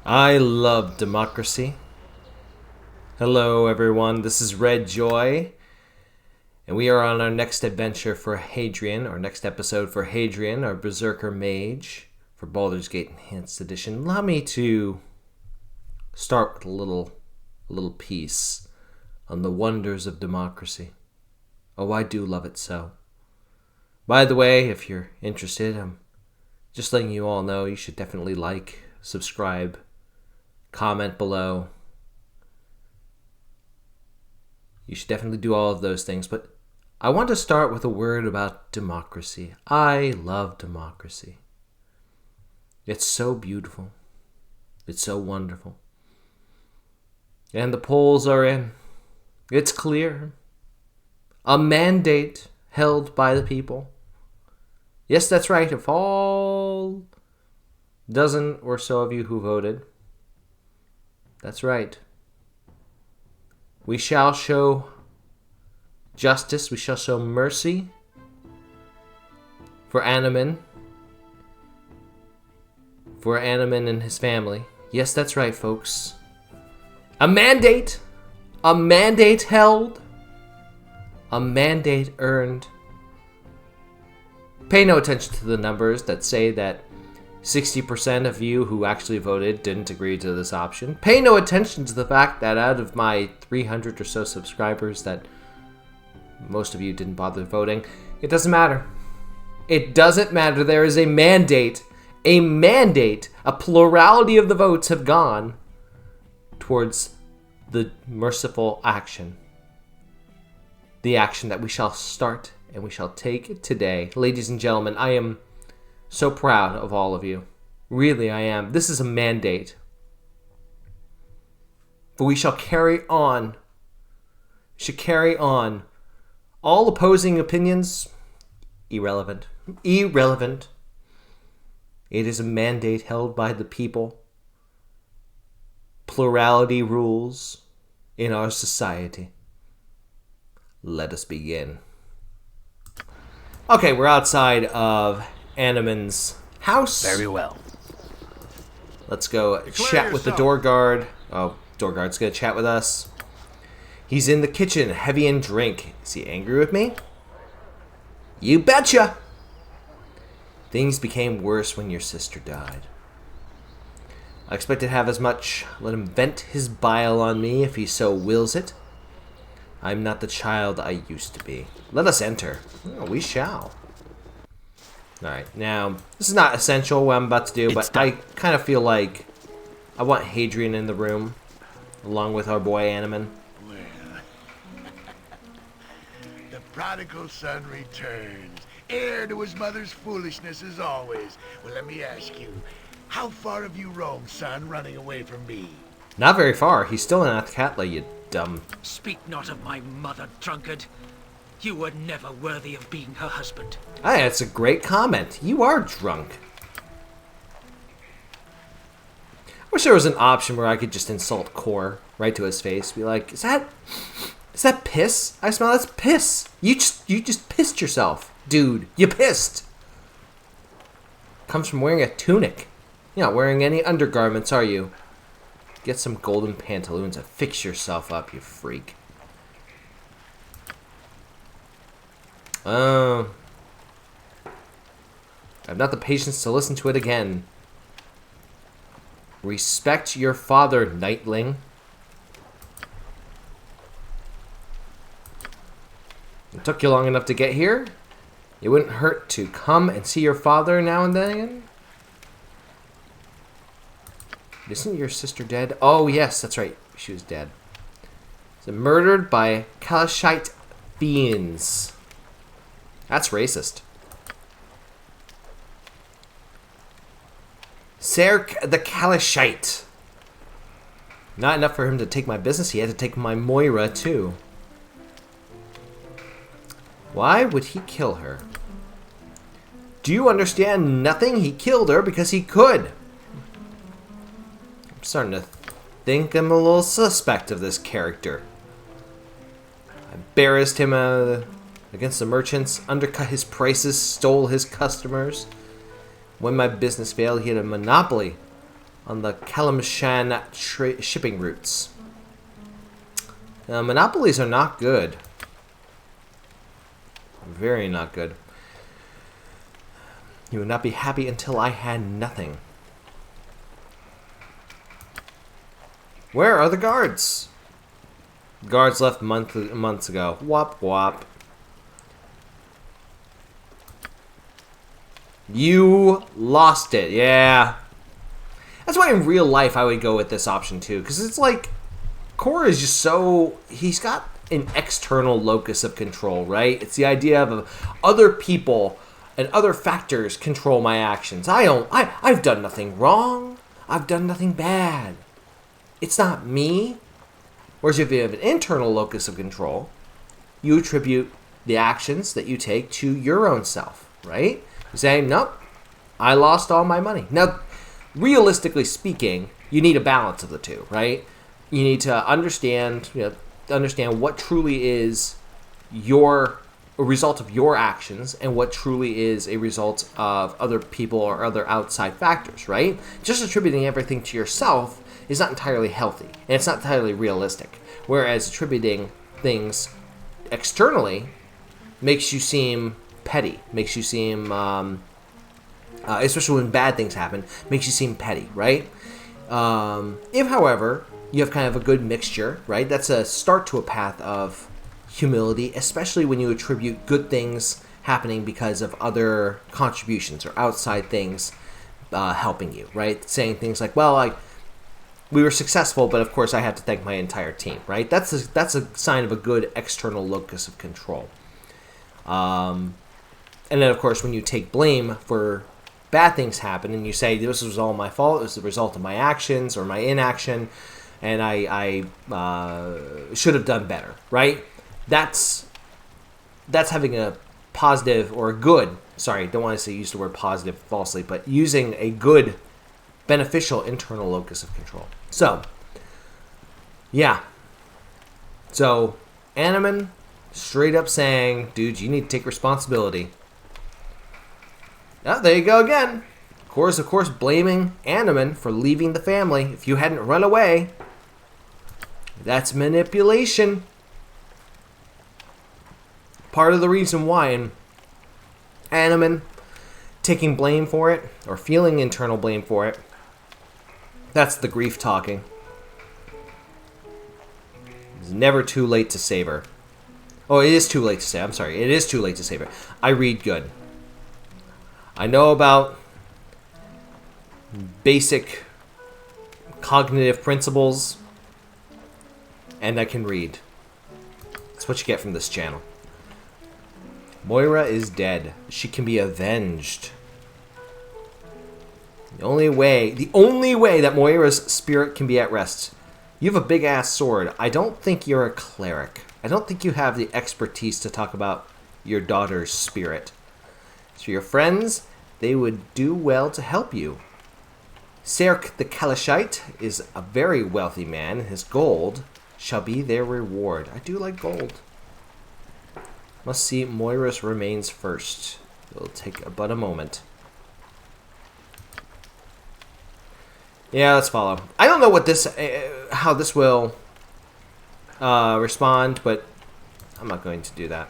I love democracy. Hello everyone, this is Redjoy, and we are on our next adventure for Hadrian, our next episode for Hadrian, our Berserker-Mage, for Baldur's Gate Enhanced Edition. Allow me to start with a little piece on the wonders of democracy. Oh, I do love it so. By the way, if you're interested, I'm just letting you all know you should definitely like, subscribe, comment below. You should definitely do all of those things, but I want to start with a word about democracy. I love democracy. It's so beautiful. It's so wonderful. And the polls are in. It's clear. A mandate held by the people. Yes, that's right. If all dozen or so of you who voted, that's right. We shall show justice. We shall show mercy for Anomen. For Anomen and his family. Yes, that's right, folks. A mandate. A mandate held. A mandate earned. Pay no attention to the numbers that say that 60% of you who actually voted didn't agree to this option. Pay no attention to the fact that out of my 300 or so subscribers that most of you didn't bother voting. It doesn't matter. It doesn't matter. There is a mandate. A mandate. A plurality of the votes have gone towards the merciful action. The action that we shall start and we shall take today. Ladies and gentlemen, I am so proud of all of you. Really, I am. This is a mandate. For we shall carry on. We should carry on. All opposing opinions, irrelevant. Irrelevant. It is a mandate held by the people. Plurality rules in our society. Let us begin. Okay, we're outside of Anomen's house. Very well. Let's go chat with the door guard. Oh, door guard's gonna chat with us. He's in the kitchen, heavy in drink. Is he angry with me? You betcha! Things became worse when your sister died. I expect to have as much. Let him vent his bile on me if he so wills it. I'm not the child I used to be. Let us enter. Oh, we shall. Alright, now, this is not essential what I'm about to do, but I kind of feel like I want Hadrian in the room, along with our boy Anomen. Well, the prodigal son returns, heir to his mother's foolishness as always. Well, let me ask you, how far have you roamed, son, running away from me? Not very far. He's still in Athkatla, you dumb. Speak not of my mother, drunkard. You were never worthy of being her husband. Hey, that's a great comment. You are drunk. I wish there was an option where I could just insult Core right to his face. Be like, is that piss? I smell that's piss. You just pissed yourself, dude. You pissed. Comes from wearing a tunic. You're not wearing any undergarments, are you? Get some golden pantaloons and fix yourself up, you freak. I have not the patience to listen to it again. Respect your father, knightling. It took you long enough to get here. It wouldn't hurt to come and see your father now and then. Isn't your sister dead? Oh, yes, that's right. She was dead. So murdered by Kalashite fiends. That's racist. Serk the Kalashite. Not enough for him to take my business, he had to take my Moira, too. Why would he kill her? Do you understand nothing? He killed her because he could. I'm starting to think I'm a little suspect of this character. I embarrassed him against the merchants, undercut his prices, stole his customers. When my business failed, he had a monopoly on the Kalimshan shipping routes. Monopolies are not good. Very not good. You would not be happy until I had nothing. Where are the guards? Guards left months ago. Wop wop. You lost it. Yeah. That's why in real life I would go with this option too. Because it's like, Cora is just so... He's got an external locus of control, right? It's the idea of other people and other factors control my actions. I've done nothing wrong. I've done nothing bad. It's not me. Whereas if you have an internal locus of control, you attribute the actions that you take to your own self, right? You're saying, nope, I lost all my money. Now, realistically speaking, you need a balance of the two, right? You need to understand, what truly is a result of your actions and what truly is a result of other people or other outside factors, right? Just attributing everything to yourself is not entirely healthy, and it's not entirely realistic. Whereas attributing things externally makes you seem petty, makes you seem, especially when bad things happen, makes you seem petty, right? If, however, you have kind of a good mixture, right? That's a start to a path of humility, especially when you attribute good things happening because of other contributions or outside things helping you, right? Saying things like, well, we were successful, but of course I had to thank my entire team, right? That's a sign of a good external locus of control. And then, of course, when you take blame for bad things happen and you say, this was all my fault, it was the result of my actions or my inaction, and I should have done better, right? That's having a positive or a good, sorry, don't want to use the word positive falsely, but using a good, beneficial internal locus of control. So, yeah. So, Anomen straight up saying, dude, you need to take responsibility. Oh, there you go again. Cora's, of course, blaming Anomen for leaving the family. If you hadn't run away, that's manipulation. Part of the reason why, and Anomen taking blame for it, or feeling internal blame for it, that's the grief talking. It's never too late to save her. Oh, it is too late to save her. I'm sorry. It is too late to save her. I read good. I know about basic cognitive principles, and I can read. That's what you get from this channel. Moira is dead. She can be avenged. The only way that Moira's spirit can be at rest. You have a big-ass sword. I don't think you're a cleric. I don't think you have the expertise to talk about your daughter's spirit. So your friends, they would do well to help you. Serk the Kalashite is a very wealthy man. His gold shall be their reward. I do like gold. Must see Moira's remains first. It'll take but a moment. Yeah, let's follow. I don't know what this, how this will respond, but I'm not going to do that.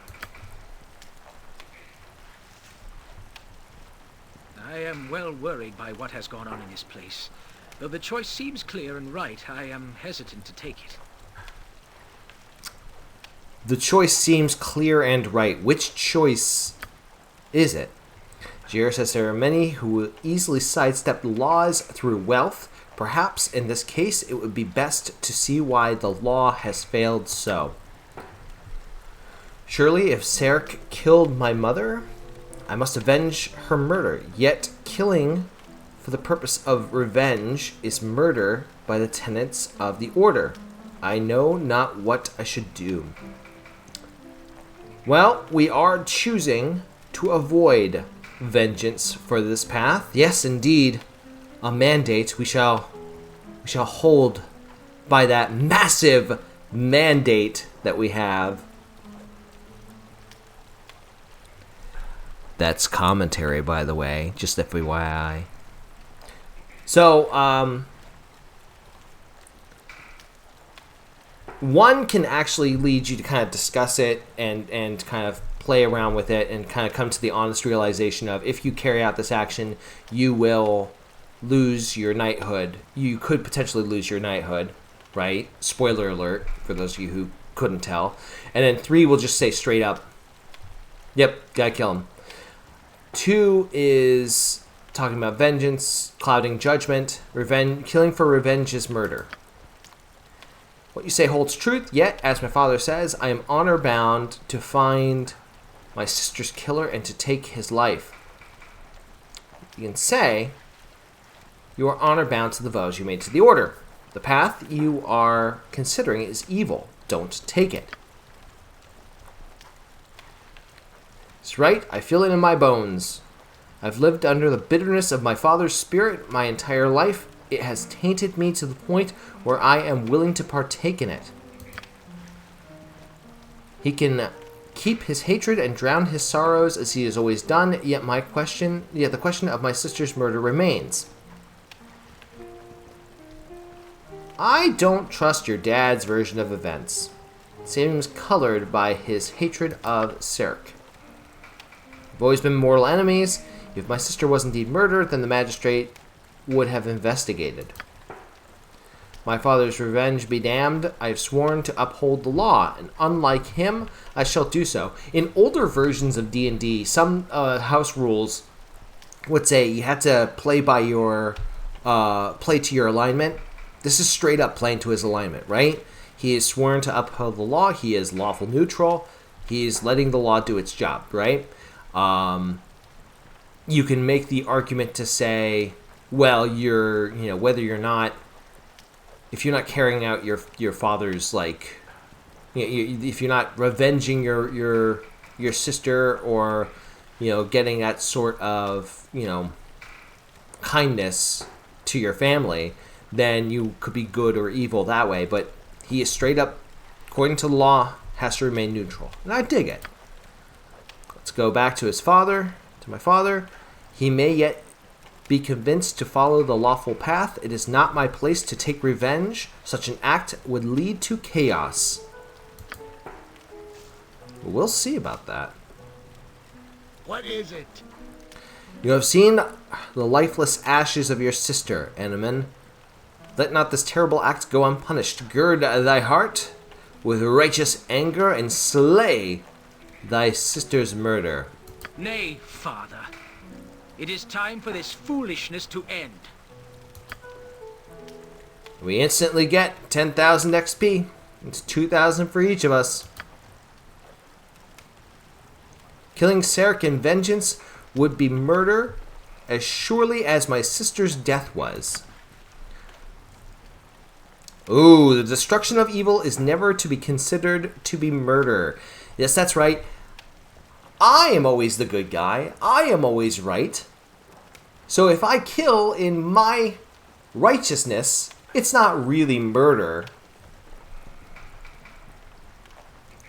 I am well worried by what has gone on in this place. Though the choice seems clear and right, I am hesitant to take it. The choice seems clear and right. Which choice is it? Jair says there are many who will easily sidestep laws through wealth. Perhaps in this case it would be best to see why the law has failed so. Surely if Serk killed my mother, I must avenge her murder. Yet killing for the purpose of revenge is murder by the tenets of the order. I know not what I should do. Well, we are choosing to avoid vengeance for this path. Yes, indeed, a mandate. We shall hold by that massive mandate that we have. That's commentary, by the way, just FYI. So, one can actually lead you to kind of discuss it and kind of play around with it and kind of come to the honest realization of if you carry out this action, you will lose your knighthood. You could potentially lose your knighthood, right? Spoiler alert for those of you who couldn't tell. And then 3 will just say straight up, yep, gotta kill him. 2 is talking about vengeance, clouding judgment, revenge. Killing for revenge is murder. What you say holds truth, yet, as my father says, I am honor-bound to find my sister's killer and to take his life. You can say you are honor-bound to the vows you made to the order. The path you are considering is evil. Don't take it. It's right, I feel it in my bones. I've lived under the bitterness of my father's spirit my entire life. It has tainted me to the point where I am willing to partake in it. He can keep his hatred and drown his sorrows as he has always done, yet the question of my sister's murder remains. I don't trust your dad's version of events. It seems colored by his hatred of Serk. We've always been mortal enemies. If my sister was indeed murdered, then the magistrate would have investigated. My father's revenge be damned. I have sworn to uphold the law, and unlike him, I shall do so. In older versions of D&D, some house rules would say you had to play by your play to your alignment. This is straight up playing to his alignment, right? He is sworn to uphold the law. He is lawful neutral. He is letting the law do its job, right? You can make the argument to say, well, whether you're not, if you're not carrying out your father's, like, if you're not revenging your sister or, getting that sort of, kindness to your family, then you could be good or evil that way. But he is straight up, according to the law, has to remain neutral. And I dig it. Let's go back to my father. He may yet be convinced to follow the lawful path. It is not my place to take revenge. Such an act would lead to chaos. We'll see about that. What is it? You have seen the lifeless ashes of your sister, Anomen. Let not this terrible act go unpunished. Gird thy heart with righteous anger and slay thy sister's murder. Nay, father. It is time for this foolishness to end. We instantly get 10,000 XP. It's 2,000 for each of us. Killing Serk in vengeance would be murder as surely as my sister's death was. Ooh, the destruction of evil is never to be considered to be murder. Yes, that's right. I am always the good guy. I am always right. So if I kill in my righteousness, it's not really murder.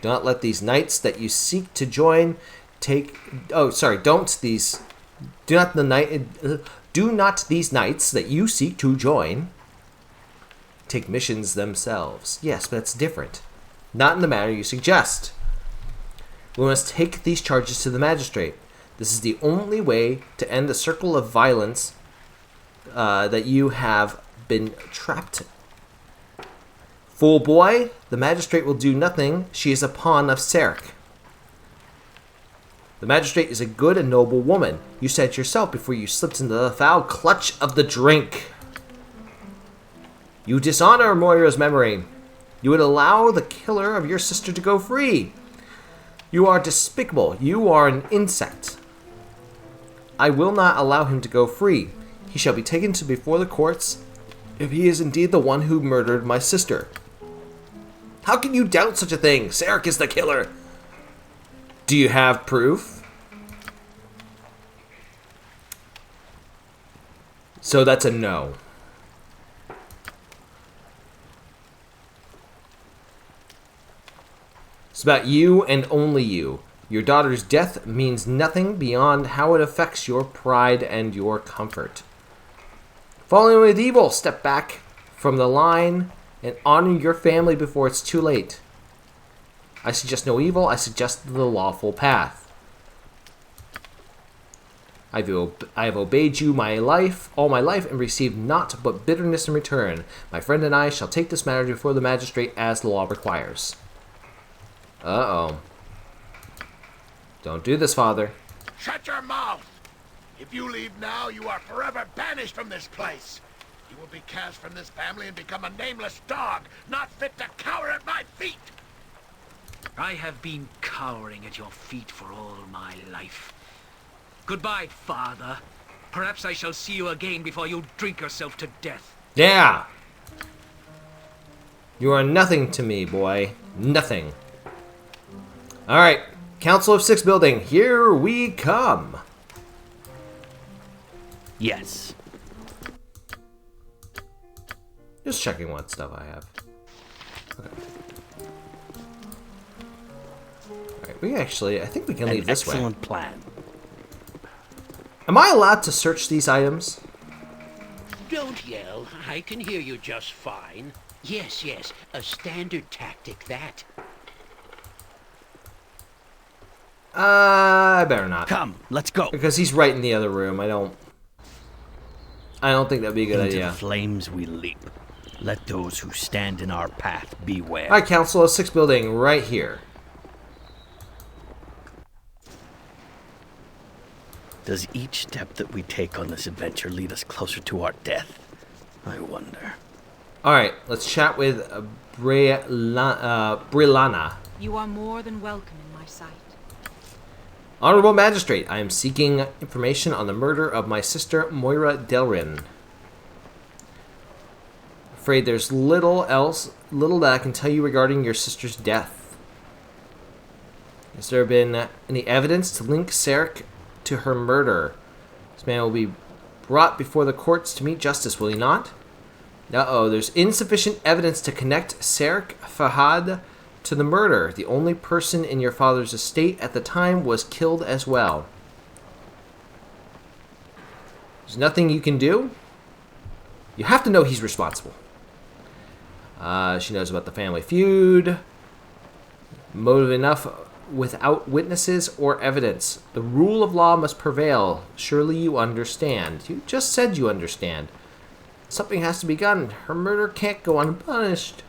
Do not let these knights that you seek to join do not these knights that you seek to join take missions themselves. Yes, but that's different. Not in the manner you suggest. We must take these charges to the magistrate. This is the only way to end the circle of violence that you have been trapped in. Fool boy, the magistrate will do nothing. She is a pawn of Serk. The magistrate is a good and noble woman. You said yourself before you slipped into the foul clutch of the drink. You dishonor Moira's memory. You would allow the killer of your sister to go free. You are despicable. You are an insect. I will not allow him to go free. He shall be taken to before the courts if he is indeed the one who murdered my sister. How can you doubt such a thing? Serk is the killer. Do you have proof? So that's a no. It's about you and only you. Your daughter's death means nothing beyond how it affects your pride and your comfort. Following with evil, step back from the line and honor your family before it's too late. I suggest no evil, I suggest the lawful path. I have obeyed you all my life, and received naught but bitterness in return. My friend and I shall take this matter before the magistrate as the law requires. Uh-oh. Don't do this, Father. Shut your mouth! If you leave now, you are forever banished from this place. You will be cast from this family and become a nameless dog, not fit to cower at my feet. I have been cowering at your feet for all my life. Goodbye, Father. Perhaps I shall see you again before you drink yourself to death. Yeah! You are nothing to me, boy. Nothing. Alright. Council of Six building. Here we come. Yes. Just checking what stuff I have. Okay. Alright, I think we can leave this way. Excellent plan. Am I allowed to search these items? Don't yell. I can hear you just fine. Yes, yes, a standard tactic, that. I better not. Come, let's go. Because he's right in the other room. I don't think that'd be a good Into idea. the flames we leap. Let those who stand in our path beware. Alright, Council of Six building right here. Does each step that we take on this adventure lead us closer to our death? I wonder. Alright, let's chat with Brilana. You are more than welcome in my sight. Honorable Magistrate, I am seeking information on the murder of my sister Moira Delrin. Afraid there's little that I can tell you regarding your sister's death. Has there been any evidence to link Sarek to her murder? This man will be brought before the courts to meet justice, will he not? Uh-oh, there's insufficient evidence to connect Sarek Fahad to the murder. The only person in your father's estate at the time was killed as well. There's nothing you can do? You have to know he's responsible. She knows about the family feud. Motive enough without witnesses or evidence. The rule of law must prevail. Surely you understand. You just said you understand. Something has to be done. Her murder can't go unpunished.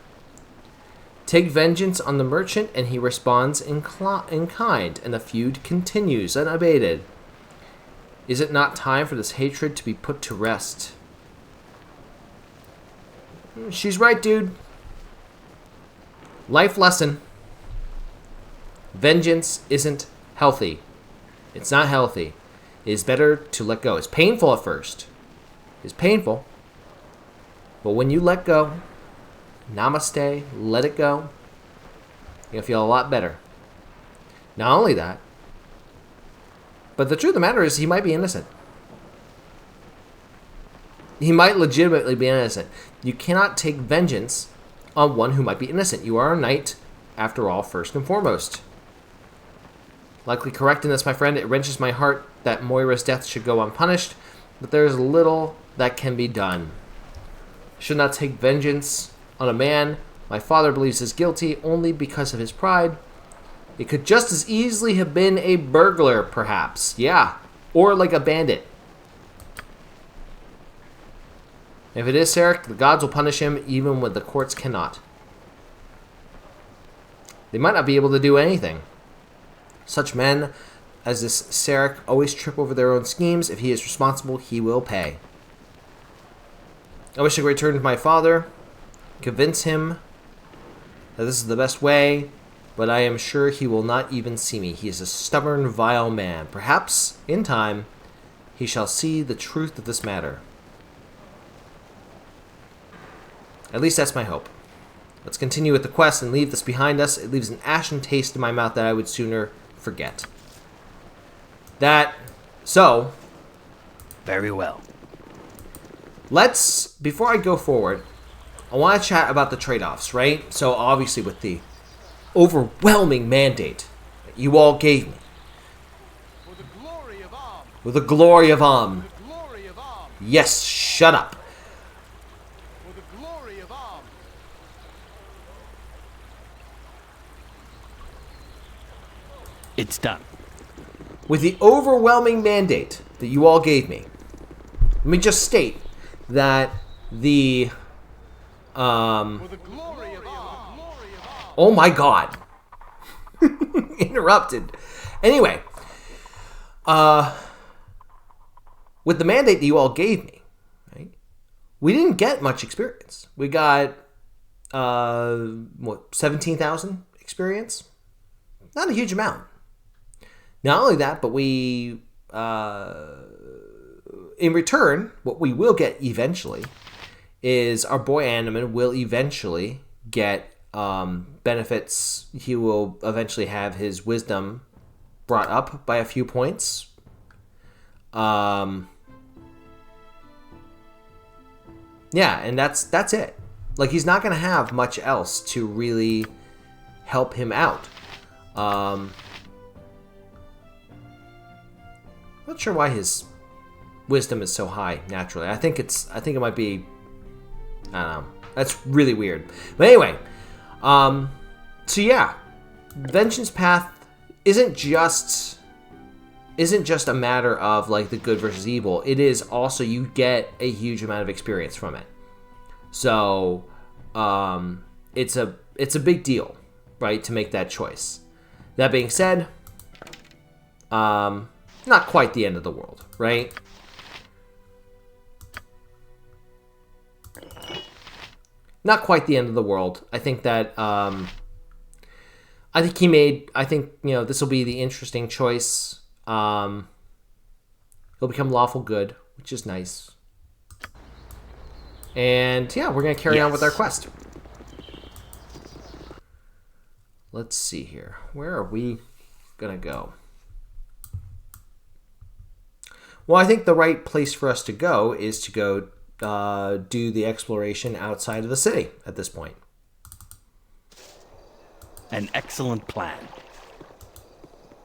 Take vengeance on the merchant, and he responds in kind, and the feud continues unabated. Is it not time for this hatred to be put to rest? She's right, dude. Life lesson. Vengeance isn't healthy. It's not healthy. It is better to let go. It's painful at first. It's painful. But when you let go, namaste, let it go, you're going to feel a lot better. Not only that, but the truth of the matter is he might be innocent. He might legitimately be innocent. You cannot take vengeance on one who might be innocent. You are a knight, after all, first and foremost. Likely correct in this, my friend. It wrenches my heart that Moira's death should go unpunished, but there is little that can be done. I should not take vengeance on a man my father believes is guilty only because of his pride. It could just as easily have been a burglar, perhaps. Yeah, or like a bandit. If it is Sarek, the gods will punish him even when the courts cannot. They might not be able to do anything. Such men as this Sarek always trip over their own schemes. If he is responsible, he will pay. I wish I could return to my father, convince him that this is the best way, but I am sure he will not even see me. He is a stubborn, vile man. Perhaps, in time, he shall see the truth of this matter. At least that's my hope. Let's continue with the quest and leave this behind us. It leaves an ashen taste in my mouth that I would sooner forget. So... Very well. Before I go forward, I want to chat about the trade-offs, right? So obviously with the overwhelming mandate that you all gave me. With the glory of Om. Yes, shut up. It's done. With the overwhelming mandate that you all gave me, let me just state that the... oh my god. Interrupted. Anyway, with the mandate that you all gave me, right, we didn't get much experience. We got, 17,000 experience? Not a huge amount. Not only that, but we, in return, what we will get eventually is our boy Anomen will eventually get benefits. He will eventually have his wisdom brought up by a few points. Yeah, and that's it. Like, he's not going to have much else to really help him out. Not sure why his wisdom is so high naturally. I think it might be, I don't know. That's really weird. But anyway, so yeah, Vengeance Path isn't just a matter of like the good versus evil. It is also, you get a huge amount of experience from it. So it's a big deal, right, to make that choice. That being said, not quite the end of the world, right? Not quite the end of the world. I think that I think you know, this will be the interesting choice. He'll become lawful good, which is nice. And yeah, we're gonna carry on with our quest. Let's see here. Where are we gonna go? Well, I think the right place for us to go is to go do the exploration outside of the city at this point. An excellent plan.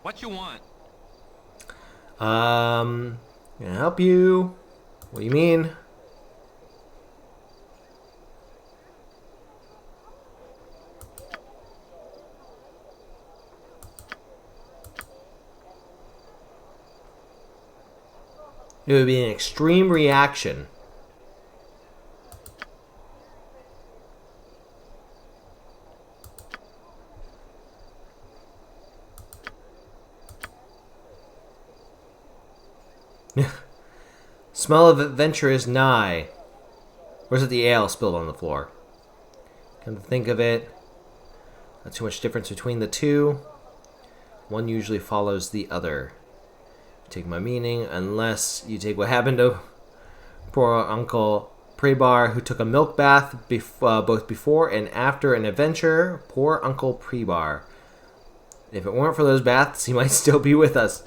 What you want? Can I help you? What do you mean? It would be an extreme reaction. Smell of adventure is nigh. Or is it the ale spilled on the floor? Come to think of it, not too much difference between the two. One usually follows the other. Take my meaning, unless you take what happened to poor Uncle Prebar, who took a milk bath both before and after an adventure. Poor Uncle Prebar. If it weren't for those baths, he might still be with us.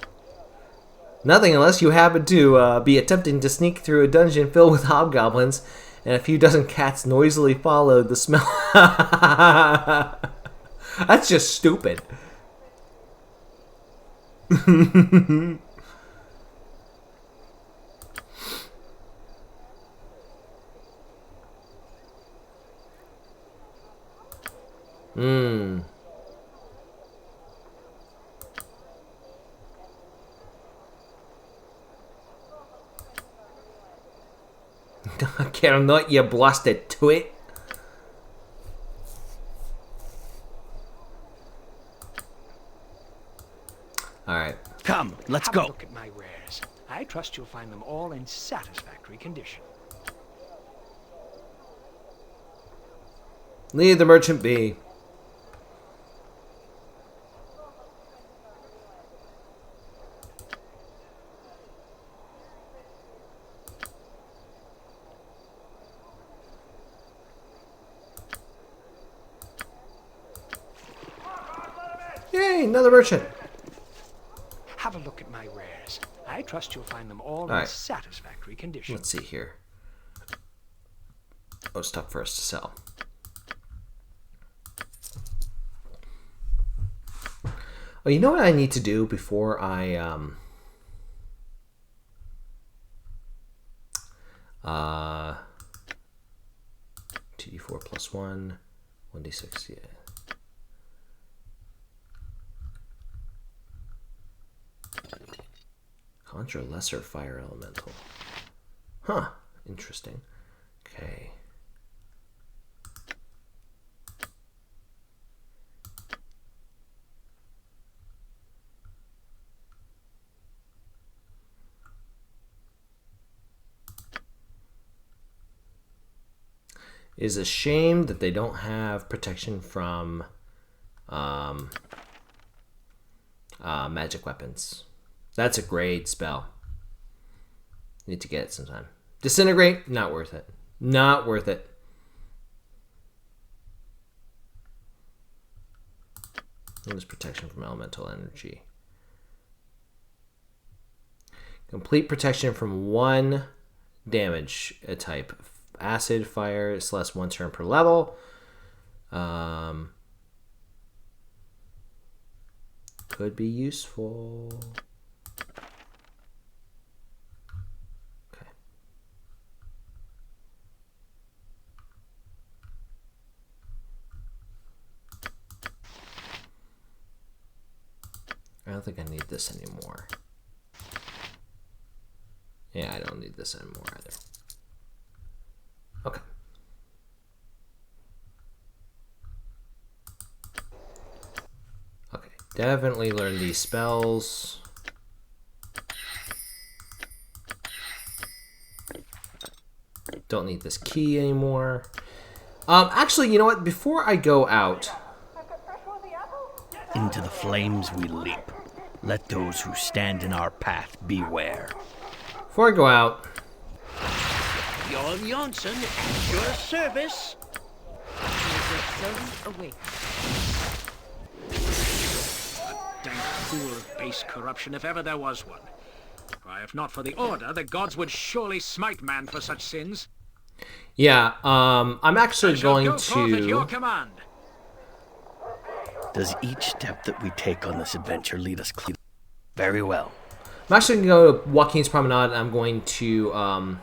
Nothing unless you happen to be attempting to sneak through a dungeon filled with hobgoblins, and a few dozen cats noisily followed the smell. That's just stupid. Care not, you blasted twit. Alright. Come, let's Have a go. look at my wares. I trust you'll find them all in satisfactory condition. Leave the merchant be. Yay, another merchant. Have a look at my wares. I trust you'll find them all in Alright. satisfactory condition. Let's see here. Oh, stuff for us to sell. Oh, you know what I need to do before I 2d4 plus 1, 1d6, yeah. Conjure lesser fire elemental. Huh. Interesting. Okay. It is a shame that they don't have protection from magic weapons. That's a great spell. Need to get it sometime. Disintegrate, not worth it. Not worth it. What is protection from elemental energy? Complete protection from 1 damage type. Acid, fire, it's less 1 turn per level. Could be useful. Okay. I don't think I need this anymore. Yeah, I don't need this anymore either. Okay. Okay, definitely learn these spells. Don't need this key anymore. Actually, you know what? Before I go out... Into the flames we leap. Let those who stand in our path beware. Before I go out... Jarl Jonsson, at your service. Awake. A dank pool of base corruption, if ever there was one. Why, if not for the Order, the gods would surely smite man for such sins. Yeah, I'm actually going Go forth at your to... command. Does each step that we take on this adventure lead us clear? Very well. I'm actually going to go to Joaquin's Promenade, and I'm going to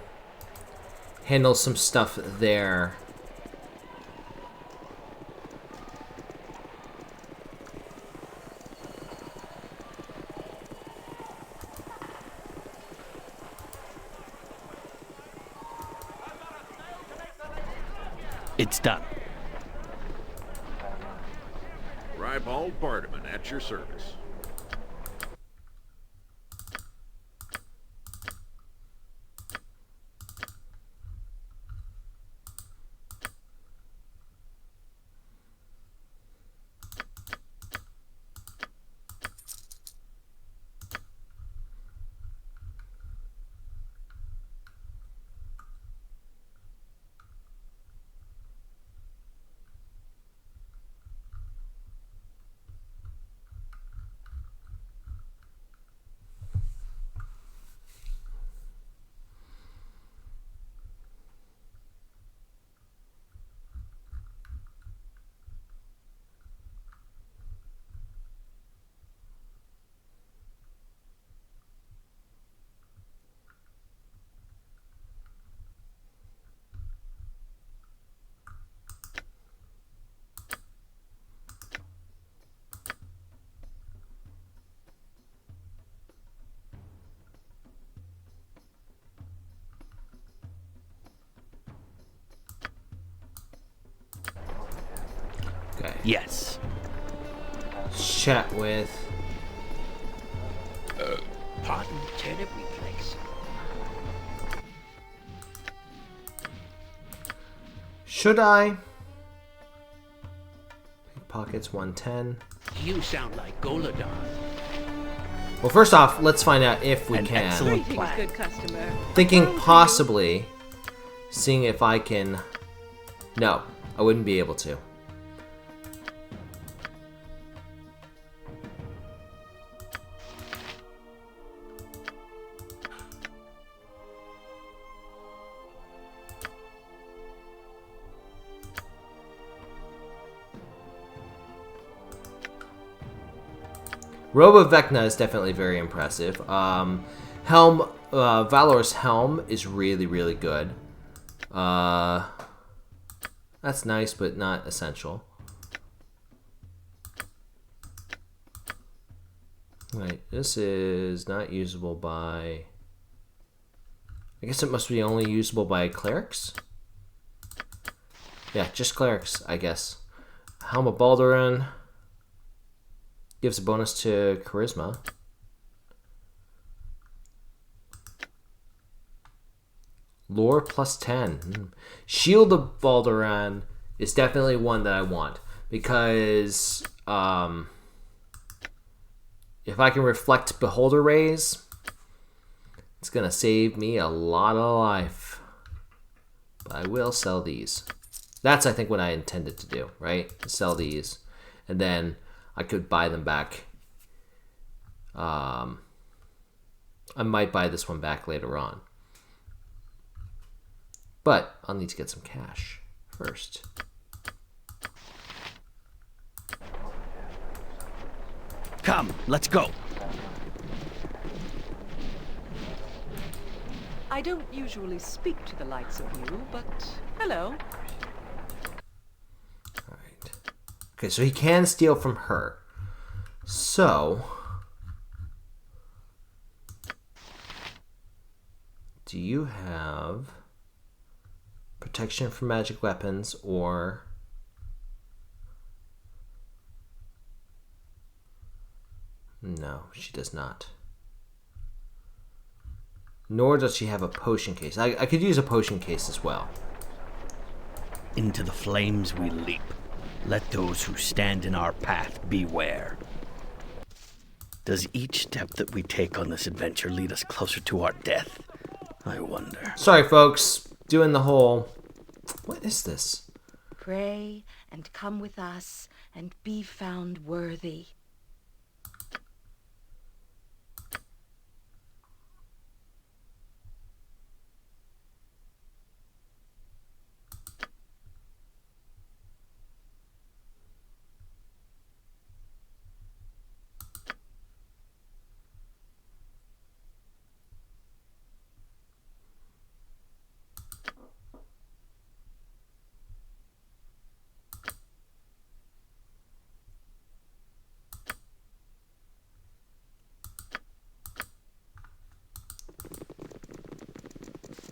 handle some stuff there. It's done. Ribald Bardaman at your service. Okay. Yes. Chat with... Pardon the terribly place. Should I? Pockets 110. You sound like Goladar. Well, first off, let's find out if we An can. excellent plan. Good customer. Thinking possibly seeing if I can... No, I wouldn't be able to. Robe of Vecna is definitely very impressive. Helm, Valor's Helm is really, really good. That's nice, but not essential. Right, this is not usable by... I guess it must be only usable by clerics? Yeah, just clerics, I guess. Helm of Baldur gives a bonus to charisma. Lore plus 10. Shield of Baldur is definitely one that I want because if I can reflect Beholder Rays, it's gonna save me a lot of life. But I will sell these. That's, I think, what I intended to do, right? Sell these, and then I could buy them back. I might buy this one back later on. But I'll need to get some cash first. Come, let's go. I don't usually speak to the likes of you, but hello. Alright. Okay, so he can steal from her. So... do you have protection from magic weapons or... No, she does not. Nor does she have a potion case. I could use a potion case as well. Into the flames we leap. Let those who stand in our path beware. Does each step that we take on this adventure lead us closer to our death? I wonder. Sorry, folks. Doing the whole... What is this? Pray and come with us and be found worthy.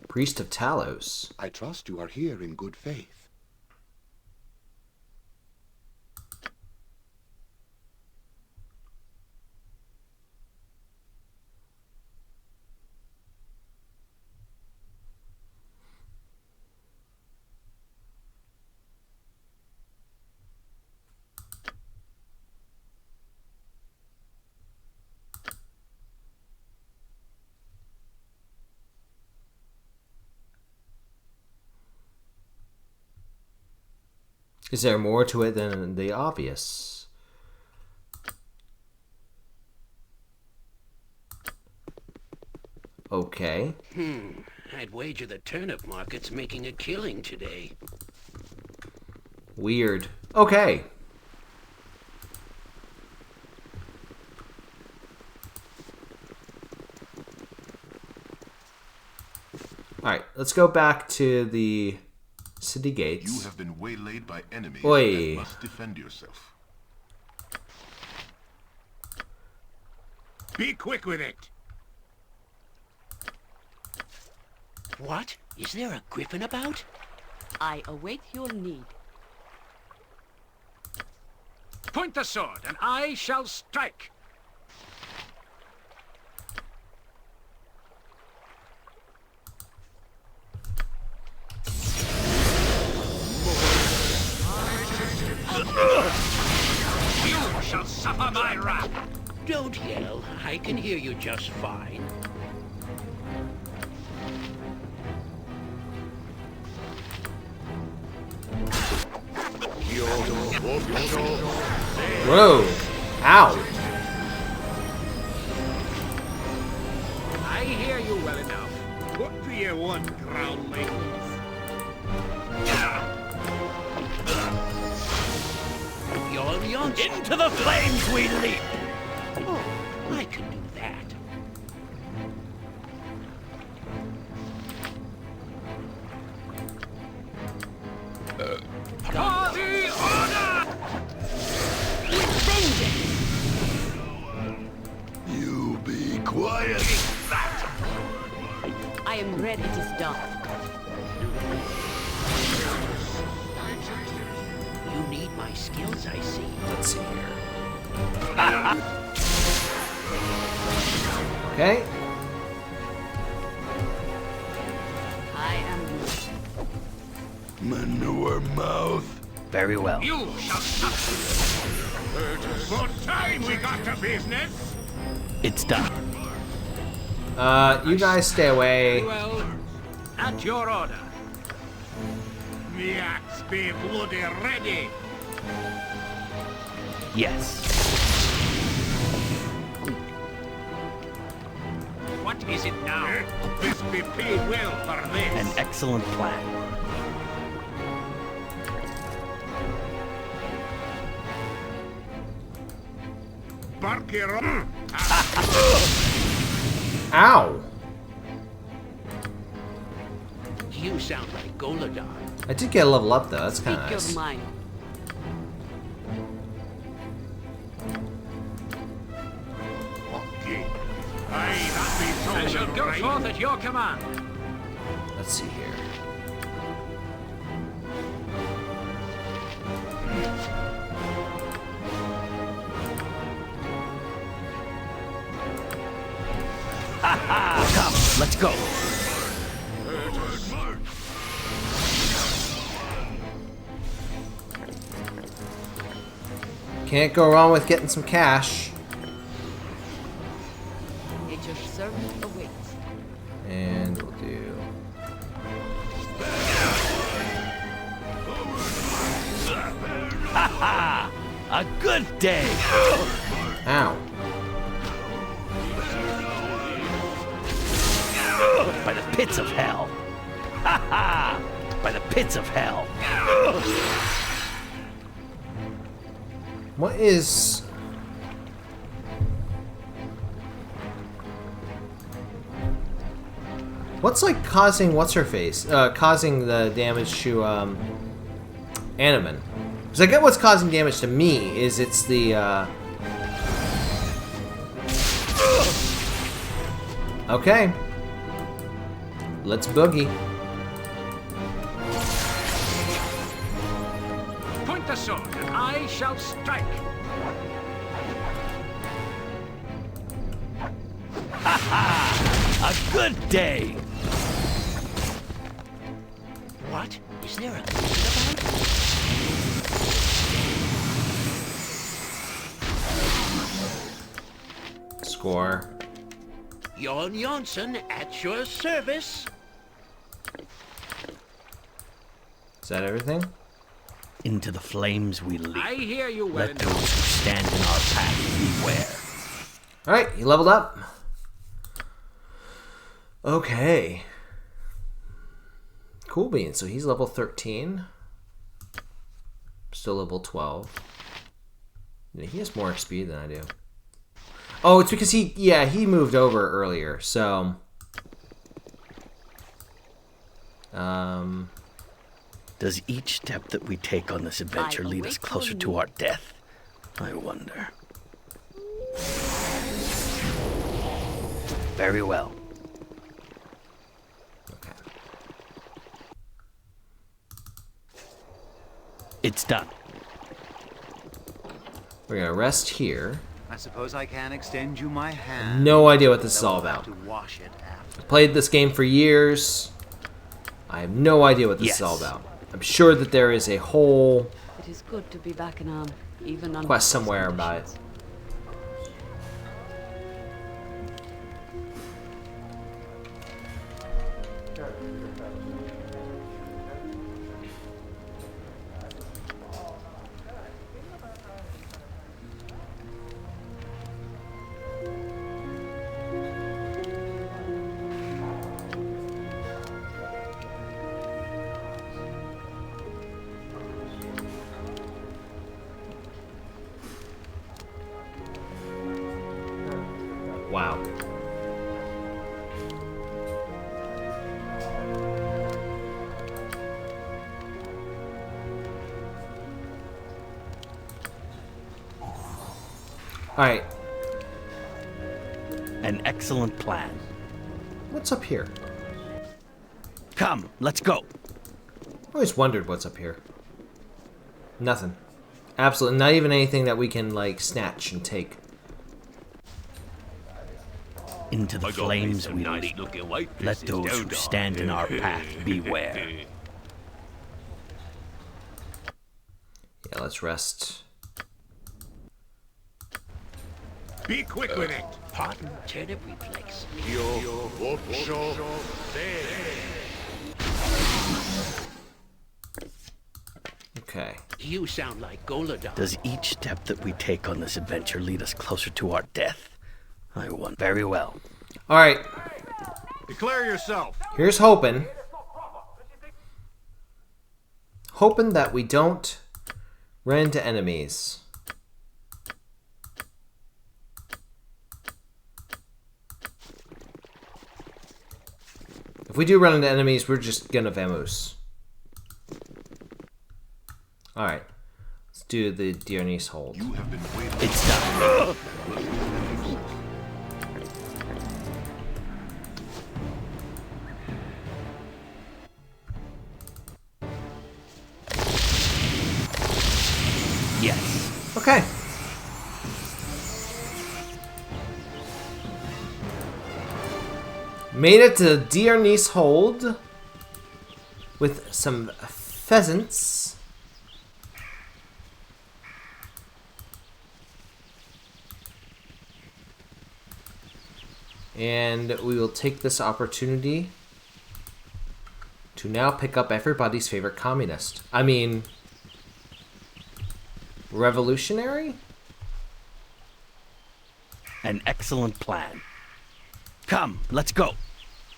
Priest of Talos. I trust you are here in good faith. Is there more to it than the obvious? Okay. I'd wager the turnip market's making a killing today. Weird. Okay. Alright, let's go back to the city gates. You have been waylaid by enemies Oi. and must defend yourself. Be quick with it. What? Is there a griffin about? I await your need. Point the sword, and I shall strike. You shall suffer my wrath. Don't yell. I can hear you just fine. Whoa. Ow. I hear you well enough. What do you want, groundling? You're young. Into the flames we leap! Oh, I can do that. For the order! Vengeance! Ready to stop. You need my skills, I see. Let's see here. Okay. I am Manure mouth. Very well. You shall suffer. What time we got to business? It's done. You guys stay away. Well, at your order. The axe be bloody ready. Yes. What is it now? This be paid well for this. An excellent plan. Barker. Ow! You sound like Goladar. I did get a level up though. That's kind of Speak nice. your mind. Okay. Aye, that be so. I shall go right. forth at your command. Let's see here. Come, let's go. Can't go wrong with getting some cash. At your servant awaits. And we'll do... A good day. Ow. By the pits of hell. Ha ha! By the pits of hell. What is... What's like causing what's-her-face? Causing the damage to, Anomen. Because I get what's causing damage to me is it's the, Okay. Let's boogie. Point the sword, and I shall strike. Ha ha! A good day. What? Is there a ghost about? Score. Jon Jonsson at your service. Is that everything? Into the flames we leap. I hear you well Let those enough. who stand in our path beware. Alright, you leveled up. Okay. Cool beans. So he's level 13. Still level 12. Yeah, he has more XP than I do. Oh, it's because he moved over earlier, so... Does each step that we take on this adventure lead us closer to our death? I wonder. Very well. Okay. It's done. We're gonna rest here. I suppose I can extend you my hand. No idea what this is all about. To wash it after. I've played this game for years. I have no idea what this Yes. is all about. I'm sure that there is a whole It is good to be back in Am, even under quest these somewhere about it. conditions. Wow. Alright, An excellent plan. what's up here? Come, let's go. I always wondered what's up here. Nothing. Absolutely, not even anything that we can, like, snatch and take. Into the flames we leap. Let those who stand in our path beware. Yeah, let's rest. Be quick with it. Rotten turnip reflex. Okay. You sound like Golodon. Does each step that we take on this adventure lead us closer to our death? I won very well. Alright. Declare yourself. Here's hoping. Hoping that we don't run into enemies. If we do run into enemies, we're just gonna vamoose. Alright. Let's do the Dionysus hold. You have been waiting. It's done. Yes. Okay. Made it to Dionysus hold with some pheasants. And we will take this opportunity to now pick up everybody's favorite communist. I mean, revolutionary? An excellent plan. Come, let's go.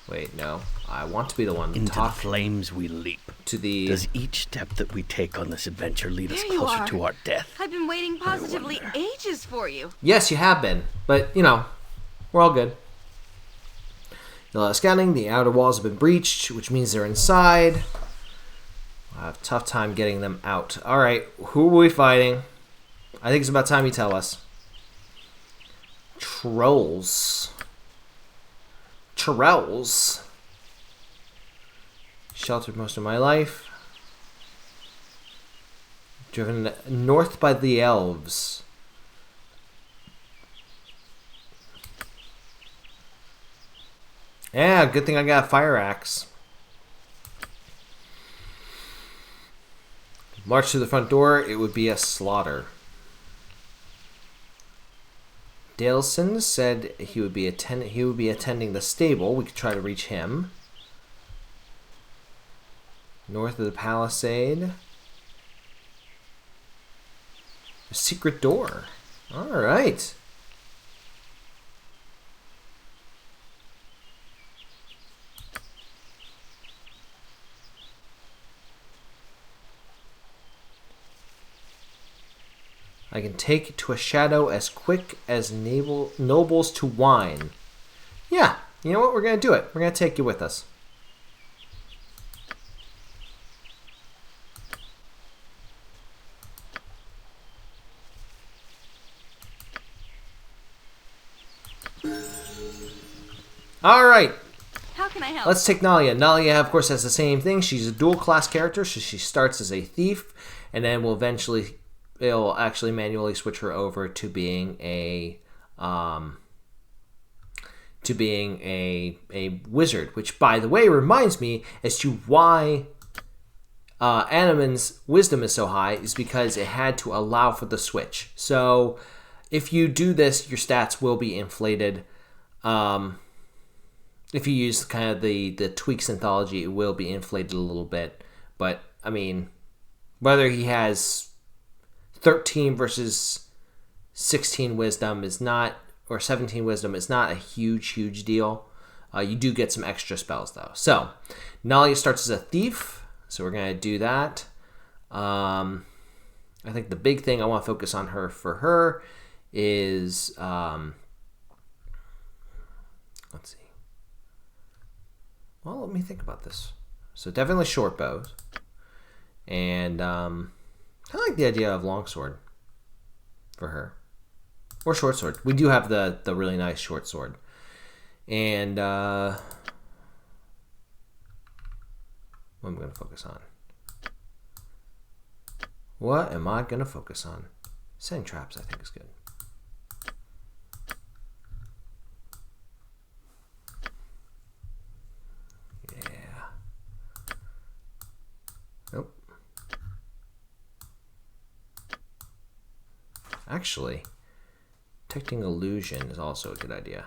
Wait, no. I want to be the one to Into the talk flames we leap. to the... Does each step that we take on this adventure lead us There you closer are. to our death? I've been waiting positively ages for you. Yes, you have been. But, you know, we're all good. Scanning, the outer walls have been breached, which means they're inside. I have a tough time getting them out. Alright, who are we fighting? I think it's about time you tell us. Trolls. Trolls. Sheltered most of my life. Driven north by the elves. Yeah, good thing I got a fire axe. March to the front door, it would be a slaughter. Daleson said he would be attending the stable. We could try to reach him. North of the palisade. A secret door. All right. I can take to a shadow as quick as nobles to wine. Yeah, you know what? We're going to do it. We're going to take you with us. All right. How can I help? Let's take Nalia. Nalia, of course, has the same thing. She's a dual class character, so she starts as a thief, and then will eventually... It'll actually manually switch her over to being a wizard, which, by the way, reminds me as to why Anomen's wisdom is so high is because it had to allow for the switch. So if you do this, your stats will be inflated. If you use kind of the tweaks anthology, it will be inflated a little bit. But I mean, whether he has 13 versus 16 wisdom is not, or 17 wisdom is not a huge deal. You do get some extra spells though. So Nalia starts as a thief, so we're gonna do that. I think the big thing I want to focus on for her is let's see. Well, let me think about this. So definitely short bows, and I like the idea of longsword for her. Or short sword. We do have the really nice short sword. And What am I going to focus on? What am I going to focus on? Setting traps, I think, is good. Yeah. Nope. Actually, detecting illusion is also a good idea.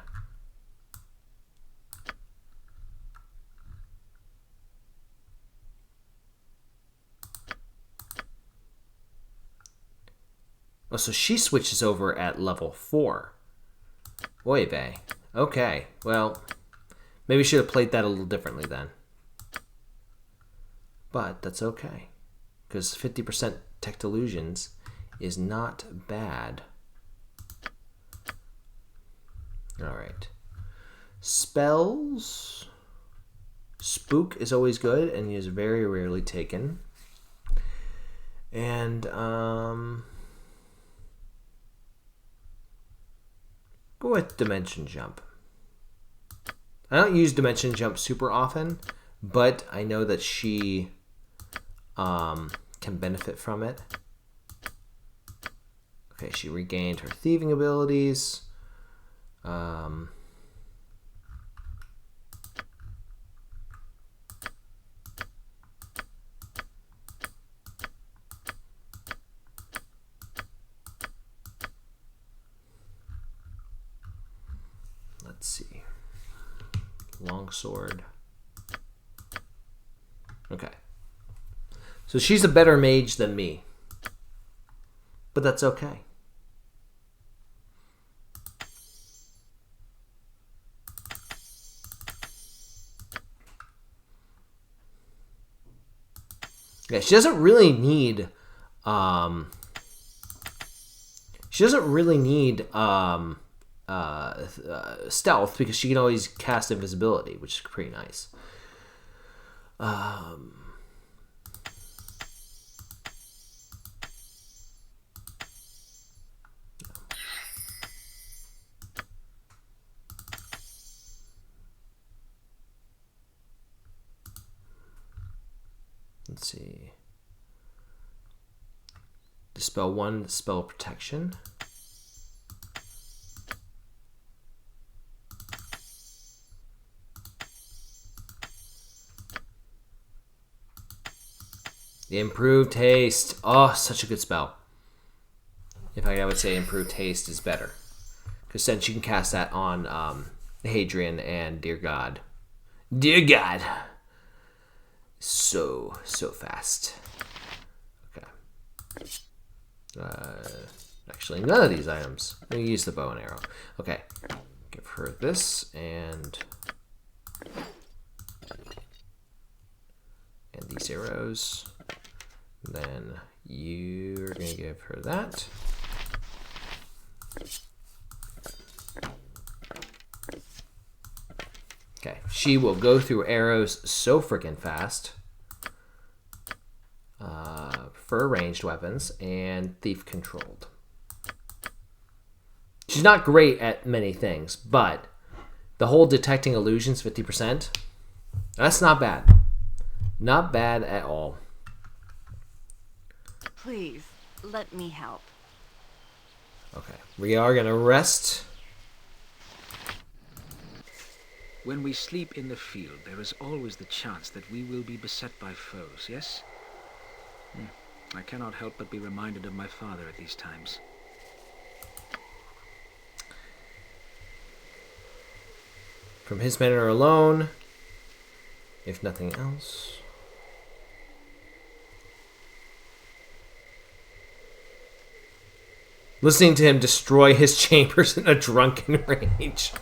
Oh, so she switches over at level 4. Oy vey. Okay, well, maybe should have played that a little differently then. But that's okay, because 50% detect illusions is not bad. Alright. Spells. Spook is always good and is very rarely taken. And, go with Dimension Jump. I don't use Dimension Jump super often, but I know that she can benefit from it. Okay, she regained her thieving abilities. Let's see. Longsword. Okay. So she's a better mage than me. But that's okay. Yeah, she doesn't really need stealth because she can always cast invisibility, which is pretty nice. Let's see. Dispel 1 spell protection. Improved haste. Oh, such a good spell. In fact, I would say improved haste is better. Because then she can cast that on Hadrian and Dear God. Dear God. So fast. Okay. Actually, none of these items. I'm going to use the bow and arrow. Okay. Give her this and these arrows. Then you're going to give her that. Okay, she will go through arrows so freaking fast. For ranged weapons and thief controlled. She's not great at many things, but the whole detecting illusions 50%, that's not bad. Not bad at all. Please, let me help. Okay, we are going to rest. When we sleep in the field, there is always the chance that we will be beset by foes, yes? I cannot help but be reminded of my father at these times. From his manner alone, if nothing else. Listening to him destroy his chambers in a drunken rage.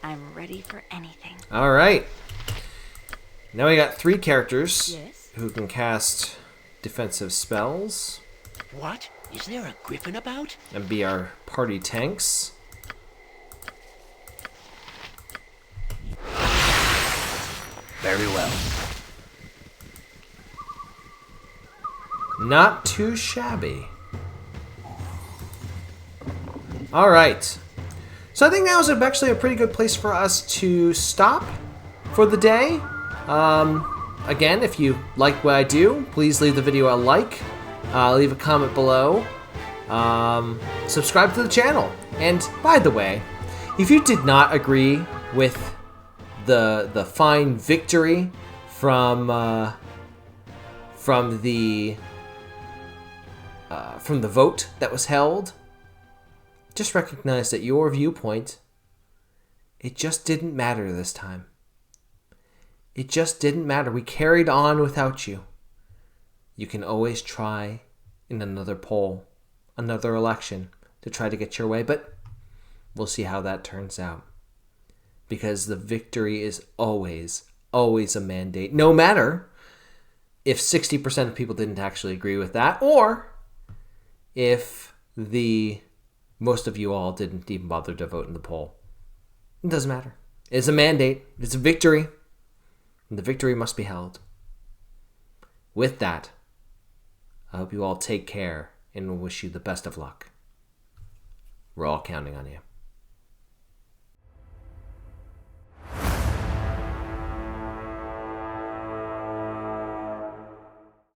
I'm ready for anything. All right. Now we got 3 characters Yes? who can cast defensive spells What? Is there a griffin about? and be our party tanks. Very well. Not too shabby. Alright. So I think now is actually a pretty good place for us to stop for the day. Again, if you like what I do, please leave the video a like. Leave a comment below. Subscribe to the channel. And by the way, if you did not agree with the fine victory from the vote that was held, just recognize that your viewpoint, it just didn't matter this time. It just didn't matter. We carried on without you. You can always try in another poll, another election, to try to get your way, but we'll see how that turns out. Because the victory is always, always a mandate, no matter if 60% of people didn't actually agree with that, or if most of you all didn't even bother to vote in the poll. It doesn't matter. It's a mandate. It's a victory. And the victory must be held. With that, I hope you all take care and wish you the best of luck. We're all counting on you.